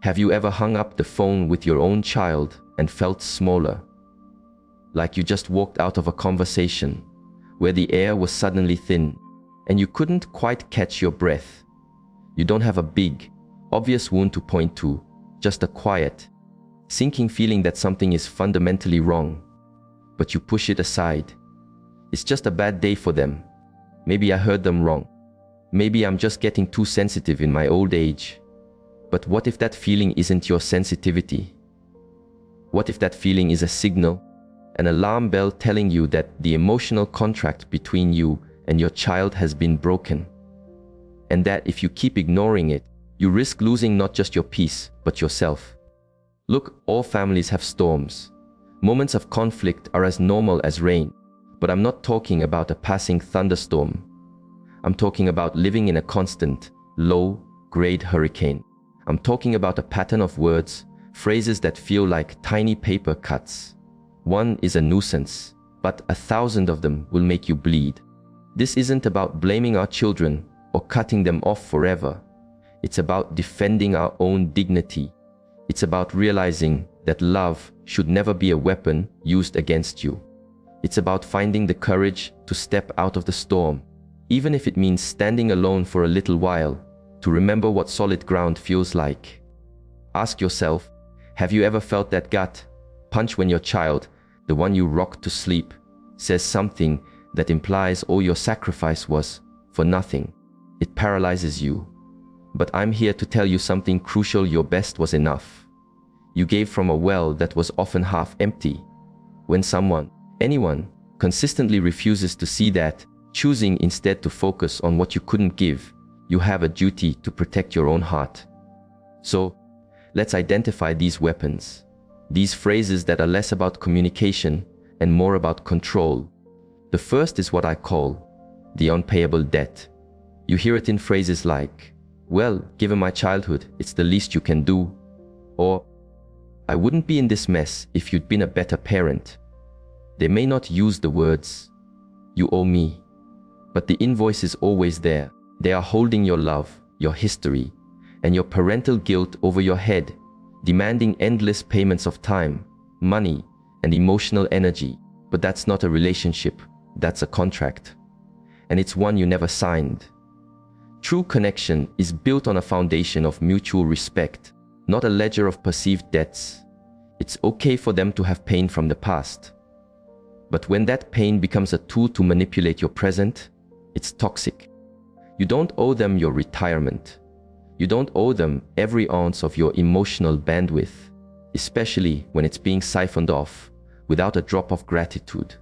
Have you ever hung up the phone with your own child and felt smaller? Like you just walked out of a conversation where the air was suddenly thin and you couldn't quite catch your breath. You don't have a big, obvious wound to point to, just a quiet, sinking feeling that something is fundamentally wrong. But you push it aside. It's just a bad day for them. Maybe I heard them wrong. Maybe I'm just getting too sensitive in my old age. But what if that feeling isn't your sensitivity? What if that feeling is a signal, an alarm bell telling you that the emotional contract between you and your child has been broken? And that if you keep ignoring it, you risk losing not just your peace, but yourself. Look, all families have storms. Moments of conflict are as normal as rain, but I'm not talking about a passing thunderstorm. I'm talking about living in a constant, low-grade hurricane. I'm talking about a pattern of words, phrases that feel like tiny paper cuts. One is a nuisance, but 1,000 of them will make you bleed. This isn't about blaming our children or cutting them off forever. It's about defending our own dignity. It's about realizing that love should never be a weapon used against you. It's about finding the courage to step out of the storm, even if it means standing alone for a little while, to remember what solid ground feels like. Ask yourself, have you ever felt that gut punch when your child, the one you rocked to sleep, says something that implies all your sacrifice was for nothing? It paralyzes you. But I'm here to tell you something crucial: your best was enough. You gave from a well that was often half empty. When someone, anyone, consistently refuses to see that, choosing instead to focus on what you couldn't give, you have a duty to protect your own heart. So, let's identify these weapons, these phrases that are less about communication and more about control. The first is what I call the unpayable debt. You hear it in phrases like, well, given my childhood, it's the least you can do. Or, I wouldn't be in this mess if you'd been a better parent. They may not use the words, you owe me, but the invoice is always there. They are holding your love, your history, and your parental guilt over your head, demanding endless payments of time, money, and emotional energy. But that's not a relationship, that's a contract. And it's one you never signed. True connection is built on a foundation of mutual respect, not a ledger of perceived debts. It's okay for them to have pain from the past. But when that pain becomes a tool to manipulate your present, it's toxic. You don't owe them your retirement. You don't owe them every ounce of your emotional bandwidth, especially when it's being siphoned off without a drop of gratitude.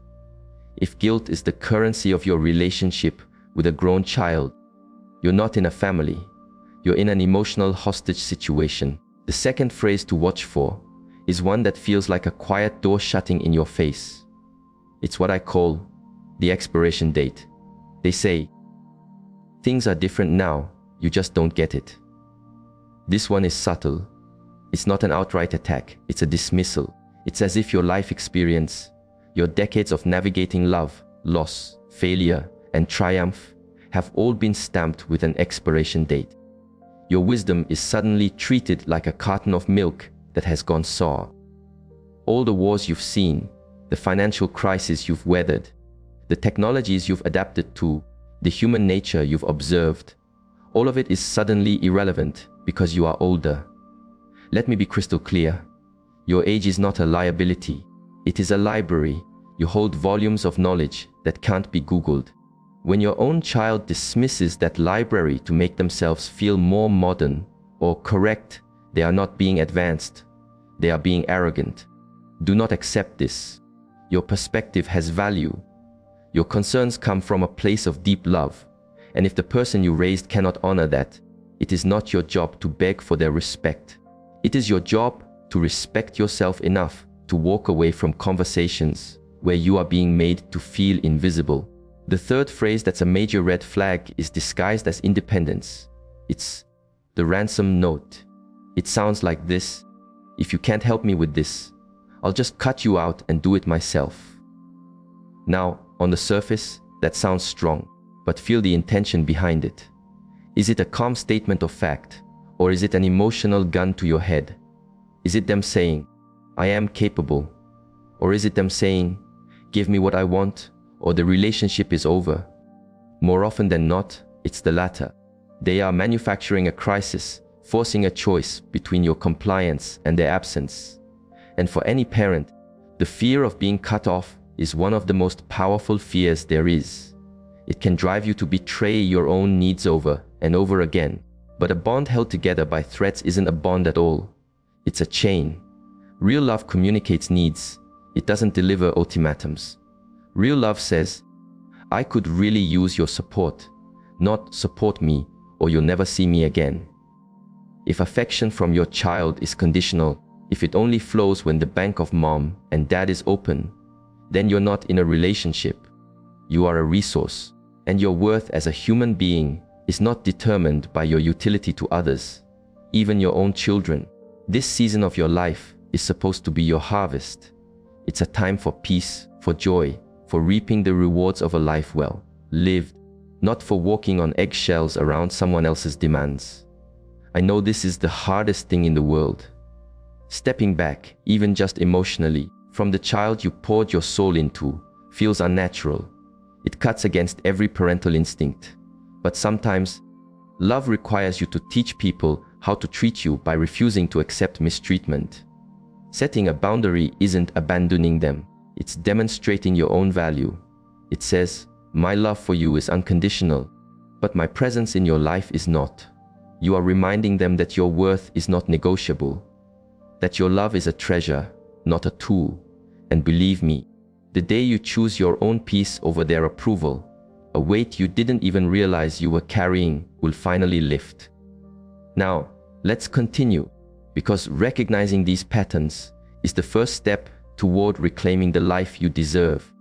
If guilt is the currency of your relationship with a grown child, you're not in a family. You're in an emotional hostage situation. The second phrase to watch for is one that feels like a quiet door shutting in your face. It's what I call the expiration date. They say, things are different now, you just don't get it. This one is subtle. It's not an outright attack, it's a dismissal. It's as if your life experience, your decades of navigating love, loss, failure, and triumph have all been stamped with an expiration date. Your wisdom is suddenly treated like a carton of milk that has gone sour. All the wars you've seen, the financial crisis you've weathered, the technologies you've adapted to, the human nature you've observed, all of it is suddenly irrelevant because you are older. Let me be crystal clear. Your age is not a liability. It is a library. You hold volumes of knowledge that can't be Googled. When your own child dismisses that library to make themselves feel more modern or correct, they are not being advanced. They are being arrogant. Do not accept this. Your perspective has value. Your concerns come from a place of deep love. And if the person you raised cannot honor that, it is not your job to beg for their respect. It is your job to respect yourself enough to walk away from conversations where you are being made to feel invisible. The third phrase that's a major red flag is disguised as independence. It's the ransom note. It sounds like this: if you can't help me with this, I'll just cut you out and do it myself. Now, on the surface, that sounds strong, but feel the intention behind it. Is it a calm statement of fact, Or is it an emotional gun to your head? Is it them saying, I am capable? Or is it them saying, give me what I want, or the relationship is over? More often than not, it's the latter. They are manufacturing a crisis, forcing a choice between your compliance and their absence. And for any parent, the fear of being cut off is one of the most powerful fears there is. It can drive you to betray your own needs over and over again. But a bond held together by threats isn't a bond at all. It's a chain. Real love communicates needs. It doesn't deliver ultimatums. Real love says, I could really use your support, not support me or you'll never see me again. If affection from your child is conditional, if it only flows when the bank of mom and dad is open, then you're not in a relationship. You are a resource, and your worth as a human being is not determined by your utility to others, even your own children. This season of your life is supposed to be your harvest. It's a time for peace, for joy, for reaping the rewards of a life well lived, not for walking on eggshells around someone else's demands. I know this is the hardest thing in the world. Stepping back, even just emotionally, from the child you poured your soul into feels unnatural. It cuts against every parental instinct. But sometimes, love requires you to teach people how to treat you by refusing to accept mistreatment. Setting a boundary isn't abandoning them. It's demonstrating your own value. It says, my love for you is unconditional, but my presence in your life is not. You are reminding them that your worth is not negotiable, that your love is a treasure, not a tool. And believe me, the day you choose your own peace over their approval, a weight you didn't even realize you were carrying will finally lift. Now, let's continue, because recognizing these patterns is the first step toward reclaiming the life you deserve.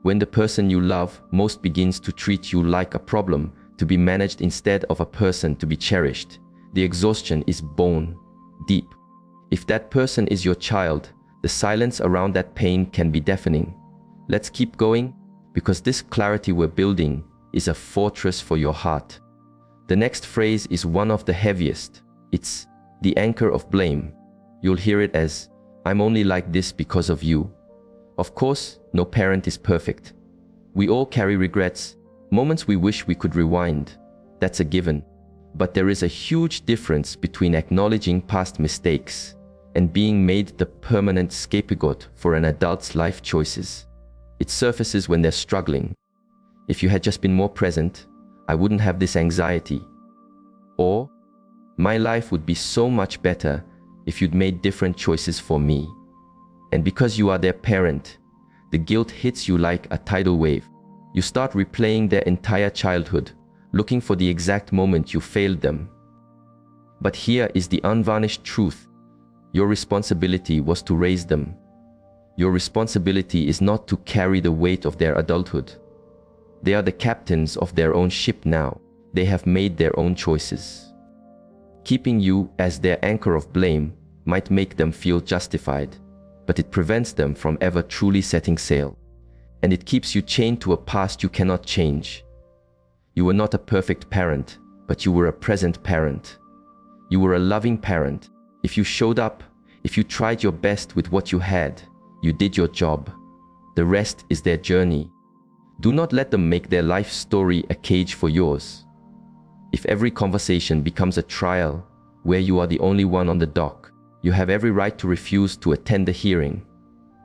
When the person you love most begins to treat you like a problem to be managed instead of a person to be cherished, the exhaustion is bone deep. If that person is your child, the silence around that pain can be deafening. Let's keep going, because this clarity we're building is a fortress for your heart. The next phrase is one of the heaviest. It's the anchor of blame. You'll hear it as, I'm only like this because of you. Of course, no parent is perfect. We all carry regrets, moments we wish we could rewind. That's a given. But there is a huge difference between acknowledging past mistakes and being made the permanent scapegoat for an adult's life choices. It surfaces when they're struggling. If you had just been more present, I wouldn't have this anxiety. Or, my life would be so much better if you'd made different choices for me. And because you are their parent, the guilt hits you like a tidal wave. You start replaying their entire childhood, looking for the exact moment you failed them. But here is the unvarnished truth. Your responsibility was to raise them. Your responsibility is not to carry the weight of their adulthood. They are the captains of their own ship now. They have made their own choices. Keeping you as their anchor of blame might make them feel justified, but it prevents them from ever truly setting sail. And it keeps you chained to a past you cannot change. You were not a perfect parent, but you were a present parent. You were a loving parent. If you showed up, if you tried your best with what you had, you did your job. The rest is their journey. Do not let them make their life story a cage for yours. If every conversation becomes a trial where you are the only one on the dock, you have every right to refuse to attend the hearing.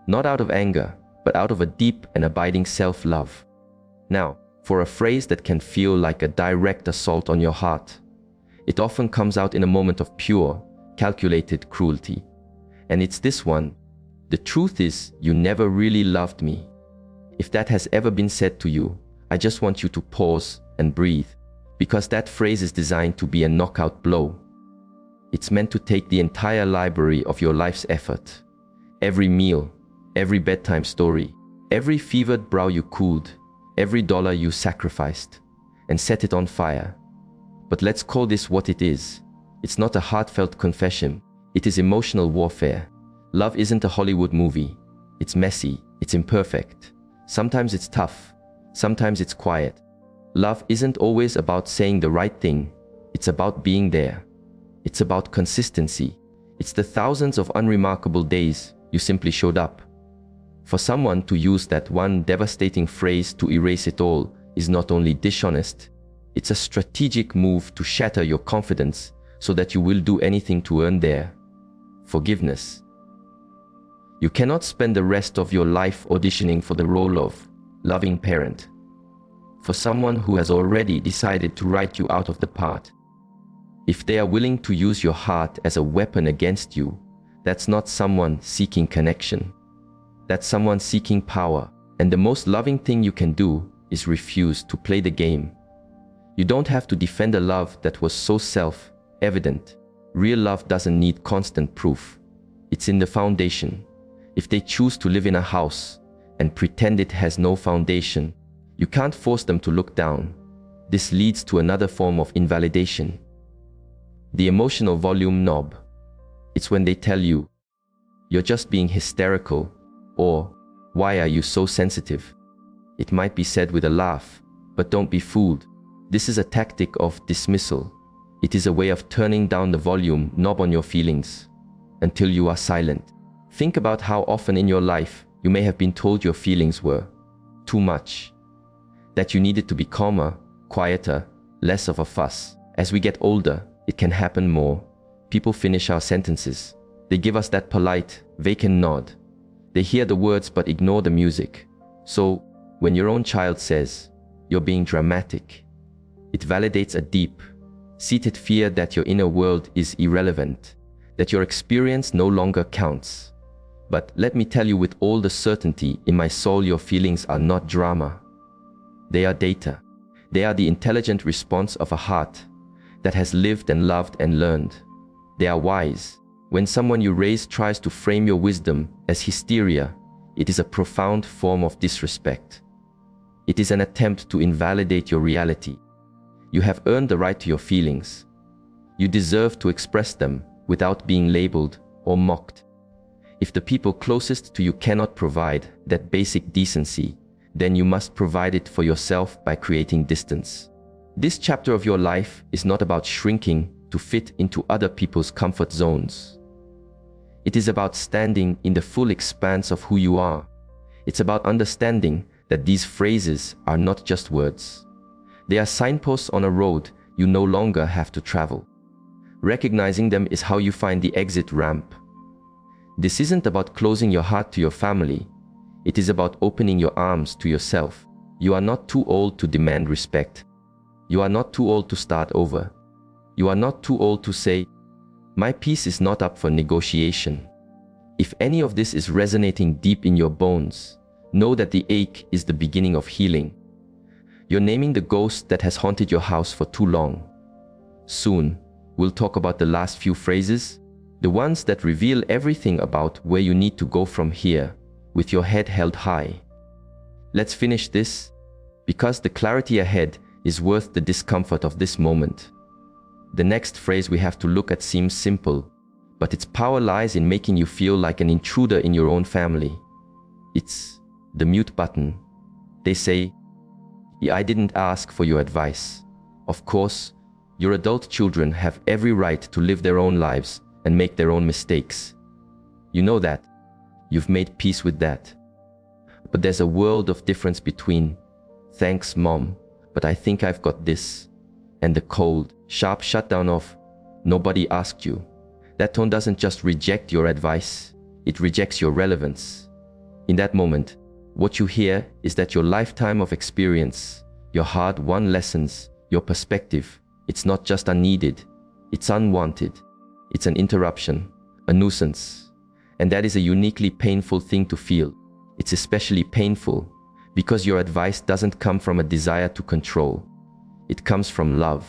Not out of anger, but out of a deep and abiding self-love. Now, for a phrase that can feel like a direct assault on your heart, it often comes out in a moment of pure, calculated cruelty. And it's this one. The truth is, you never really loved me. If that has ever been said to you, I just want you to pause and breathe, because that phrase is designed to be a knockout blow. It's meant to take the entire library of your life's effort, every meal, every bedtime story, every fevered brow you cooled, every dollar you sacrificed, and set it on fire. But let's call this what it is. It's not a heartfelt confession. It is emotional warfare. Love isn't a Hollywood movie. It's messy. It's imperfect. Sometimes it's tough. Sometimes it's quiet. Love isn't always about saying the right thing. It's about being there. It's about consistency. It's the thousands of unremarkable days you simply showed up. For someone to use that one devastating phrase to erase it all is not only dishonest, it's a strategic move to shatter your confidence so that you will do anything to earn their forgiveness. You cannot spend the rest of your life auditioning for the role of loving parent for someone who has already decided to write you out of the part. If they are willing to use your heart as a weapon against you, that's not someone seeking connection. That's someone seeking power, and the most loving thing you can do is refuse to play the game. You don't have to defend a love that was so self-evident. Real love doesn't need constant proof. It's in the foundation. If they choose to live in a house and pretend it has no foundation, you can't force them to look down. This leads to another form of invalidation. The emotional volume knob. It's when they tell you, "You're just being hysterical," or "Why are you so sensitive?" It might be said with a laugh, but don't be fooled. This is a tactic of dismissal. It is a way of turning down the volume knob on your feelings until you are silent. Think about how often in your life you may have been told your feelings were too much, that you needed to be calmer, quieter, less of a fuss. As we get older, it can happen more. People finish our sentences. They give us that polite, vacant nod. They hear the words but ignore the music. So, when your own child says, "You're being dramatic," it validates a deep, seated fear that your inner world is irrelevant, that your experience no longer counts. But let me tell you with all the certainty in my soul, your feelings are not drama. They are data. They are the intelligent response of a heart that has lived and loved and learned. They are wise. When someone you raise tries to frame your wisdom as hysteria, it is a profound form of disrespect. It is an attempt to invalidate your reality. You have earned the right to your feelings. You deserve to express them without being labeled or mocked. If the people closest to you cannot provide that basic decency, then you must provide it for yourself by creating distance. This chapter of your life is not about shrinking to fit into other people's comfort zones. It is about standing in the full expanse of who you are. It's about understanding that these phrases are not just words. They are signposts on a road you no longer have to travel. Recognizing them is how you find the exit ramp. This isn't about closing your heart to your family. It is about opening your arms to yourself. You are not too old to demand respect. You are not too old to start over. You are not too old to say, "My peace is not up for negotiation." If any of this is resonating deep in your bones, know that the ache is the beginning of healing. You're naming the ghost that has haunted your house for too long. Soon, we'll talk about the last few phrases, the ones that reveal everything about where you need to go from here, with your head held high. Let's finish this, because the clarity ahead is worth the discomfort of this moment. The next phrase we have to look at seems simple, but its power lies in making you feel like an intruder in your own family. It's the mute button. They say, "I didn't ask for your advice." Of course, your adult children have every right to live their own lives and make their own mistakes. You know that. You've made peace with that. But there's a world of difference between, "Thanks, Mom, but I think I've got this," and the cold, sharp shutdown of, "Nobody asked you." That tone doesn't just reject your advice, it rejects your relevance. In that moment, what you hear is that your lifetime of experience, your hard-won lessons, your perspective, it's not just unneeded, it's unwanted. It's an interruption, a nuisance. And that is a uniquely painful thing to feel. It's especially painful because your advice doesn't come from a desire to control. It comes from love.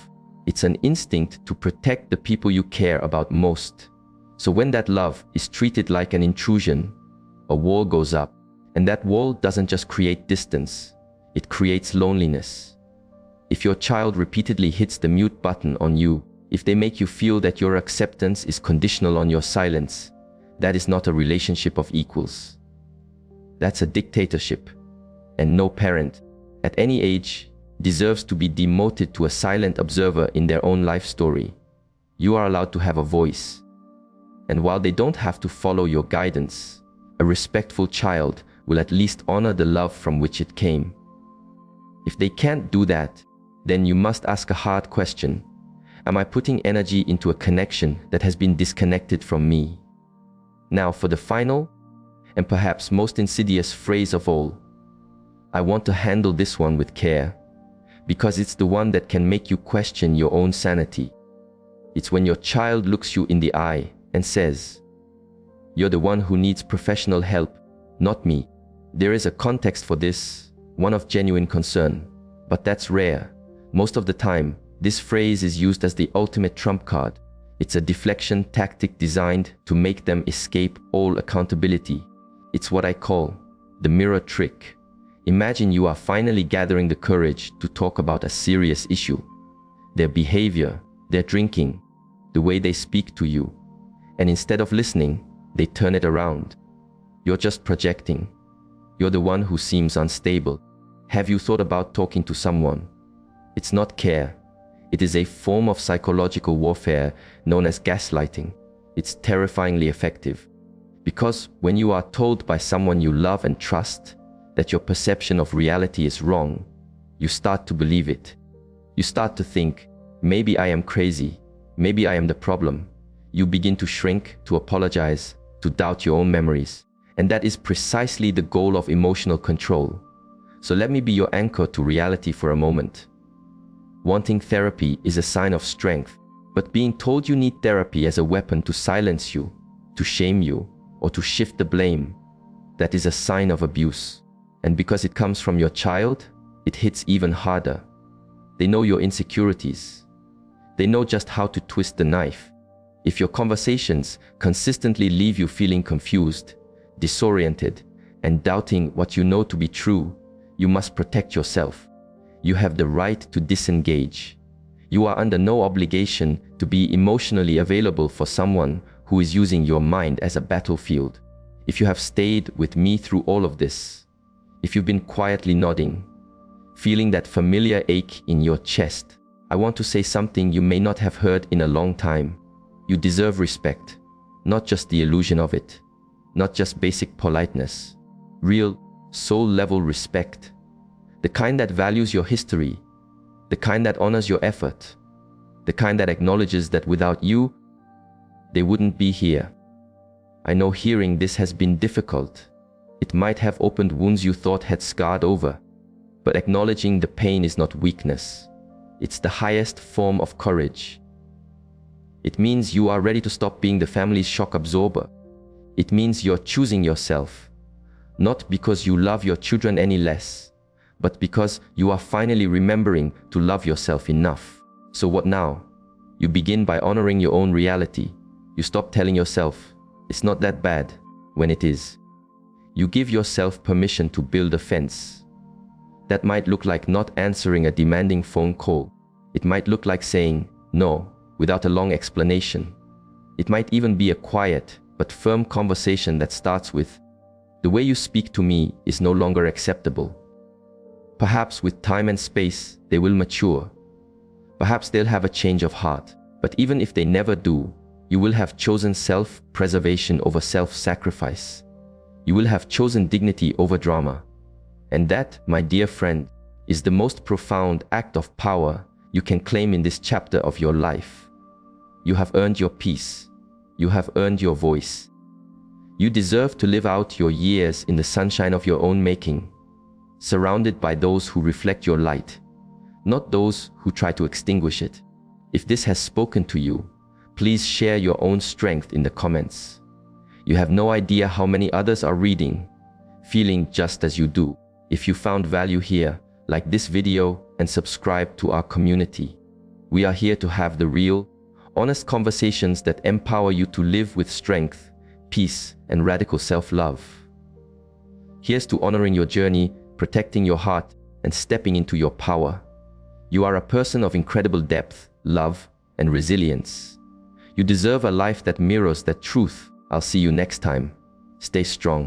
It's an instinct to protect the people you care about most. So when that love is treated like an intrusion, a wall goes up. And that wall doesn't just create distance, it creates loneliness. If your child repeatedly hits the mute button on you, if they make you feel that your acceptance is conditional on your silence, that is not a relationship of equals. That's a dictatorship. And no parent, at any age, deserves to be demoted to a silent observer in their own life story. You are allowed to have a voice. And while they don't have to follow your guidance, a respectful child will at least honor the love from which it came. If they can't do that, then you must ask a hard question. Am I putting energy into a connection that has been disconnected from me? Now for the final, and perhaps most insidious phrase of all. I want to handle this one with care, because it's the one that can make you question your own sanity. It's when your child looks you in the eye and says, "You're the one who needs professional help, not me." There is a context for this, one of genuine concern, but that's rare. Most of the time, this phrase is used as the ultimate trump card. It's a deflection tactic designed to make them escape all accountability. It's what I call the mirror trick. Imagine you are finally gathering the courage to talk about a serious issue. Their behavior, their drinking, the way they speak to you. And instead of listening, they turn it around. You're just projecting. You're the one who seems unstable. Have you thought about talking to someone? It's not care. It is a form of psychological warfare known as gaslighting. It's terrifyingly effective. Because when you are told by someone you love and trust that your perception of reality is wrong, you start to believe it. You start to think, maybe I am crazy, maybe I am the problem. You begin to shrink, to apologize, to doubt your own memories. And that is precisely the goal of emotional control. So let me be your anchor to reality for a moment. Wanting therapy is a sign of strength, but being told you need therapy as a weapon to silence you, to shame you, or to shift the blame, that is a sign of abuse. And because it comes from your child, it hits even harder. They know your insecurities. They know just how to twist the knife. If your conversations consistently leave you feeling confused, disoriented, and doubting what you know to be true, you must protect yourself. You have the right to disengage. You are under no obligation to be emotionally available for someone who is using your mind as a battlefield. If you have stayed with me through all of this, if you've been quietly nodding, feeling that familiar ache in your chest, I want to say something you may not have heard in a long time. You deserve respect, not just the illusion of it, not just basic politeness, real soul-level respect. The kind that values your history, the kind that honors your effort, the kind that acknowledges that without you, they wouldn't be here. I know hearing this has been difficult. It might have opened wounds you thought had scarred over, but acknowledging the pain is not weakness. It's the highest form of courage. It means you are ready to stop being the family's shock absorber. It means you're choosing yourself, not because you love your children any less, but because you are finally remembering to love yourself enough. So what now? You begin by honoring your own reality. You stop telling yourself, it's not that bad, when it is. You give yourself permission to build a fence. That might look like not answering a demanding phone call. It might look like saying no without a long explanation. It might even be a quiet but firm conversation that starts with, "The way you speak to me is no longer acceptable." Perhaps with time and space, they will mature. Perhaps they'll have a change of heart. But even if they never do, you will have chosen self-preservation over self-sacrifice. You will have chosen dignity over drama. And that, my dear friend, is the most profound act of power you can claim in this chapter of your life. You have earned your peace. You have earned your voice. You deserve to live out your years in the sunshine of your own making, surrounded by those who reflect your light, not those who try to extinguish it. If this has spoken to you, please share your own strength in the comments. You have no idea how many others are reading, feeling just as you do. If you found value here, like this video and subscribe to our community. We are here to have the real, honest conversations that empower you to live with strength, peace, and radical self-love. Here's to honoring your journey, protecting your heart, and stepping into your power. You are a person of incredible depth, love, and resilience. You deserve a life that mirrors that truth. I'll see you next time. Stay strong.